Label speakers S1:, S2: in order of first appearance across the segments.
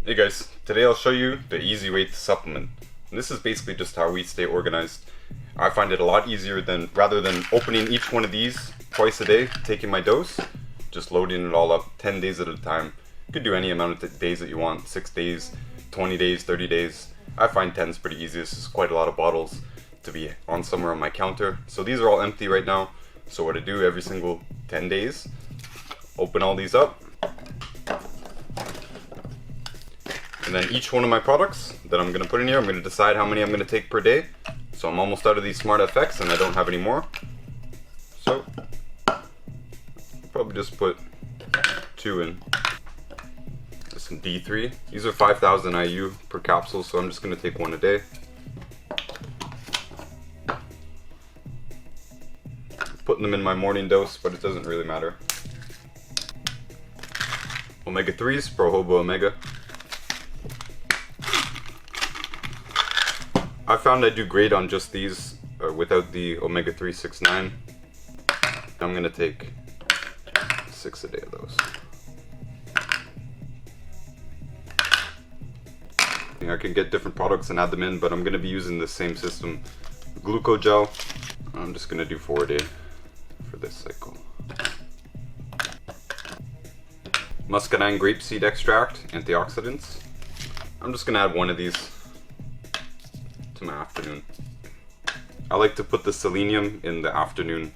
S1: Hey guys, today I'll show you the easy way to supplement. And this is basically just how we stay organized. I find it a lot easier than, rather than opening each one of these twice a day, taking my dose, just loading it all up 10 days at a time. You could do any amount of days that you want, 6 days, 20 days, 30 days. I find 10 is pretty easy. This is quite a lot of bottles to be on somewhere on my counter. So these are all empty right now. So what I do every single 10 days, open all these up. And then each one of my products that I'm going to put in here, I'm going to decide how many I'm going to take per day. So I'm almost out of these Smart FX and I don't have any more. So probably just put 2 in. This is D3. These are 5,000 IU per capsule, so I'm just going to take 1 a day. Putting them in my morning dose, but it doesn't really matter. Omega-3s, Pro Hobo Omega. I found I do great on just these without the Omega-3 6-9. I'm going to take 6 a day of those. I can get different products and add them in, but I'm going to be using the same system. Glucogel, I'm just going to do 4 a day for this cycle. Muscadine grapeseed extract, antioxidants. I'm just going to add 1 of these to my afternoon. I like to put the selenium in the afternoon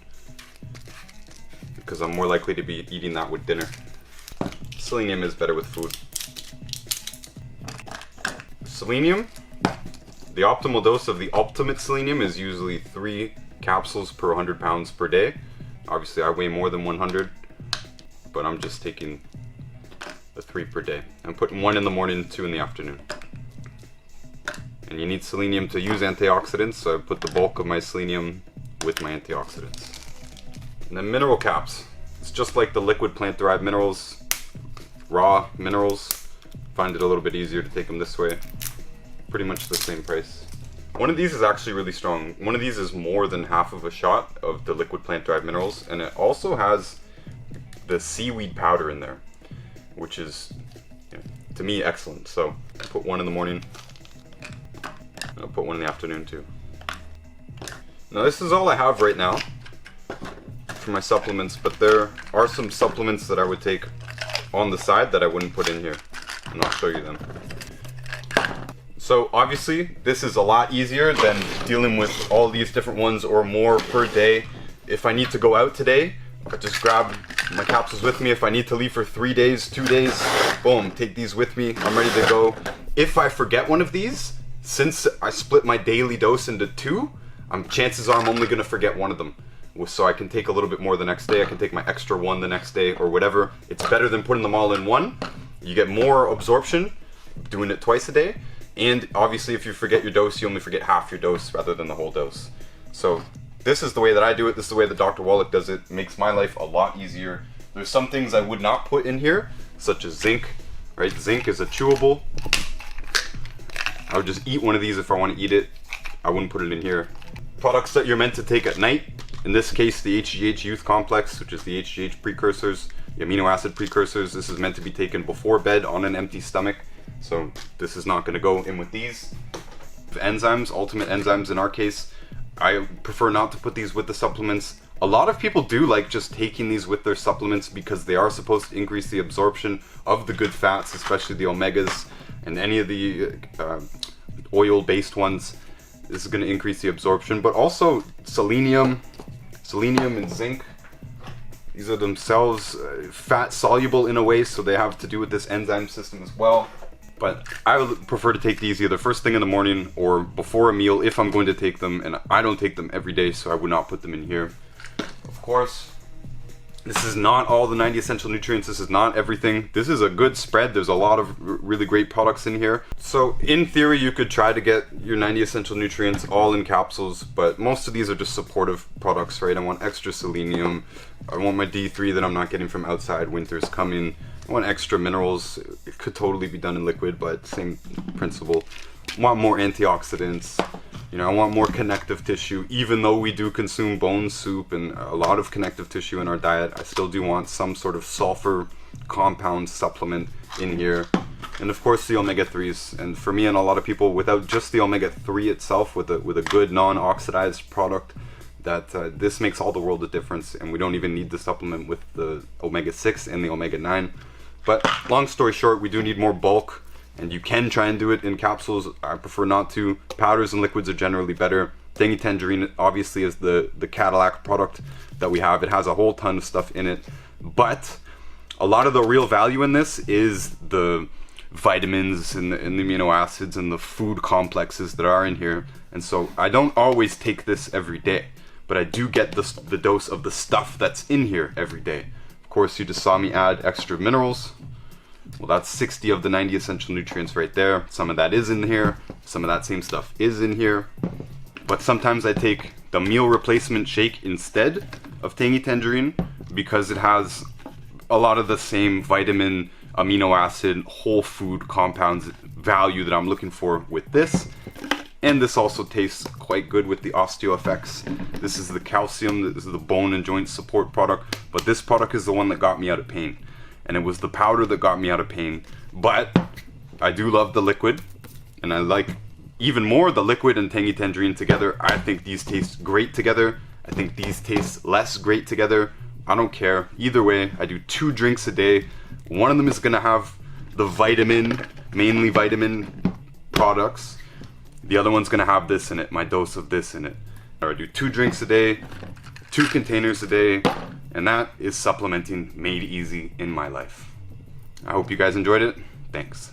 S1: because I'm more likely to be eating that with dinner. Selenium is better with food. Selenium, the optimal dose of the ultimate selenium is usually 3 capsules per 100 pounds per day. Obviously I weigh more than 100, but I'm just taking the 3 per day. I'm putting 1 in the morning, 2 in the afternoon. And you need selenium to use antioxidants, so I put the bulk of my selenium with my antioxidants. And then mineral caps. It's just like the liquid plant-derived minerals, raw minerals. Find it a little bit easier to take them this way. Pretty much the same price. One of these is actually really strong. One of these is more than half of a shot of the liquid plant-derived minerals, and it also has the seaweed powder in there, which is, to me, excellent. So I put 1 in the morning. I'll put 1 in the afternoon too. Now this is all I have right now for my supplements, but there are some supplements that I would take on the side that I wouldn't put in here, and I'll show you them. So obviously this is a lot easier than dealing with all these different ones or more per day. If I need to go out today, I just grab my capsules with me. If I need to leave for 3 days, 2 days, boom, take these with me. I'm ready to go. If I forget one of these, since I split my daily dose into 2, chances are I'm only going to forget 1 of them. So I can take a little bit more the next day. I can take my extra 1 the next day or whatever. It's better than putting them all in 1. You get more absorption doing it twice a day. And obviously if you forget your dose, you only forget half your dose rather than the whole dose. So this is the way that I do it. This is the way that Dr. Wallach does it. It makes my life a lot easier. There's some things I would not put in here, such as zinc. Right? Zinc is a chewable. I would just eat one of these if I want to eat it. I wouldn't put it in here. Products that you're meant to take at night. In this case, the HGH Youth Complex, which is the HGH precursors, the amino acid precursors. This is meant to be taken before bed on an empty stomach. So this is not going to go in with these. The enzymes, ultimate enzymes in our case, I prefer not to put these with the supplements. A lot of people do like just taking these with their supplements because they are supposed to increase the absorption of the good fats, especially the omegas and any of the oil-based ones. This is going to increase the absorption, but also selenium and zinc. These are themselves fat soluble in a way, so they have to do with this enzyme system as well. But I would prefer to take these either first thing in the morning or before a meal if I'm going to take them, and I don't take them every day, so I would not put them in here. Of course, this is not all the 90 essential nutrients. This is not everything. This is a good spread. There's a lot of really great products in here. So in theory, you could try to get your 90 essential nutrients all in capsules, but most of these are just supportive products, right? I want extra selenium. I want my D3 that I'm not getting from outside. Winter's coming. I want extra minerals. It could totally be done in liquid, but same principle. I want more antioxidants. I want more connective tissue. Even though we do consume bone soup and a lot of connective tissue in our diet, I still do want some sort of sulfur compound supplement in here. And of course the omega-3s. And for me and a lot of people, without just the omega-3 itself, with a good non-oxidized product, that this makes all the world of difference, and we don't even need to supplement with the omega-6 and the omega-9. But long story short, we do need more bulk, and you can try and do it in capsules. I prefer not to. Powders and liquids are generally better. Tangy Tangerine obviously is the Cadillac product that we have. It has a whole ton of stuff in it, but a lot of the real value in this is the vitamins and the amino acids and the food complexes that are in here. And so I don't always take this every day, but I do get the dose of the stuff that's in here every day. Of course, you just saw me add extra minerals. Well, that's 60 of the 90 essential nutrients right there. Some of that is in here. Some of that same stuff is in here. But sometimes I take the meal replacement shake instead of Tangy Tangerine because it has a lot of the same vitamin, amino acid, whole food compounds value that I'm looking for with this. And this also tastes quite good with the osteo effects. This is the calcium, this is the bone and joint support product, but this product is the one that got me out of pain. And it was the powder that got me out of pain. But I do love the liquid, and I like even more the liquid and Tangy Tangerine together. I think these taste great together. I think these taste less great together. I don't care. Either way, I do 2 drinks a day. One of them is gonna have the vitamin, mainly vitamin products. The other one's gonna have this in it, my dose of this in it. I do 2 drinks a day, 2 containers a day, and that is supplementing made easy in my life. I hope you guys enjoyed it. Thanks.